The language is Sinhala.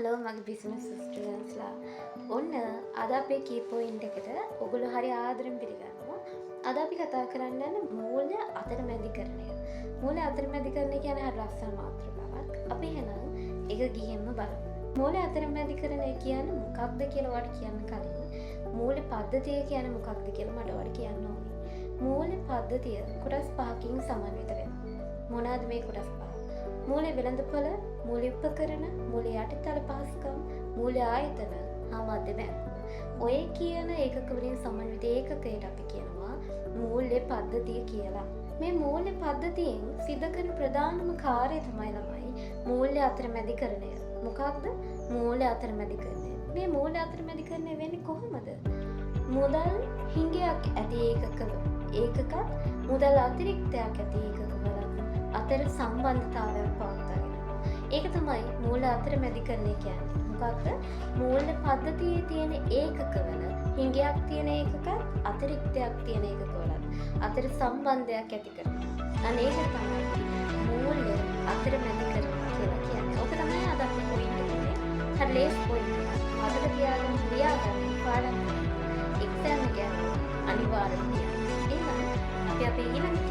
හලෝ මගේ බිස්නස් ස්ටුඩන්ට්ස්ලා. ඔන්න අද අපේ කී පොයින්ට් එකට ඔයගොල්ලෝ හරි ආදරෙන් පිළිගන්නවා. අද අපි කතා කරන්න යන මූල්‍ය අතරමැදිකරණය. මූල්‍ය අතරමැදිකරණය කියන්නේ හරි ලස්සන මාතෘකාවක්. අපි එහෙනම් ඒක ගිහින්ම බලමු. මූල්‍ය අතරමැදිකරණය කියන්නේ මොකක්ද කියලා ඔයාලට කියන්න කලින් මූල්‍ය පද්ධතිය කියන්නේ මොකක්ද කියලා මට ඔයාලට කියන්න ඕනේ. මූල්‍ය පද්ධතිය කොටස් පහකින් සමන්විත වෙනවා. මොනවාද මේ කොටස් පහ? මූල්‍ය වෙළඳපොළ, මූල්‍ය උපකරණ, මූල්‍ය යටිතල පහසුකම්, මූල්‍ය ආයතන, හා මධ්‍ය බැංකුව. ඔය කියන ඒකක වලින් සමන්විත ඒකකයට අපි කියනවා මූල්‍ය පද්ධතිය කියලා. මේ මූල්‍ය පද්ධතියෙන් සිදු කරන ප්‍රධානම කාර්යය තමයි මූල්‍ය අතරමැදිකරණය. මොකක්ද මූල්‍ය අතරමැදිකරණය? මේ මූල්‍ය අතරමැදිකරණය වෙන්නේ කොහොමද? මුදල් හිඟයක් ඇති ඒකකත් මුදල් අතිරික්තයක් ඇති ඒකකවල අතර සම්බන්ධතාවයක් පවත්වාගෙන යනවා. ඒක තමයි මූල්‍ය අතරමැදිකරණය කියන්නේ. මොකක්ද? මූල්‍ය පද්ධතියේ තියෙන ඒකකවල හිඟයක් තියෙන ඒකකත් අතිරික්තයක් තියෙන ඒකකවල අතර සම්බන්ධයක් ඇති කරනවා. අන්න ඒක තමයි මූල්‍ය අතරමැදිකරණය කියලා කියන්නේ. ඔක තමයි අද අපි පොයින්ට් එකේ. හරි ලේස් පොයින්ට් එකක්. මතක තියාගන්න ලියාගන්න පාඩම් කරන්න. එක්සෑම් එක අනිවාර්යයෙන්. එහෙනම් අපි අපේ ඊළඟ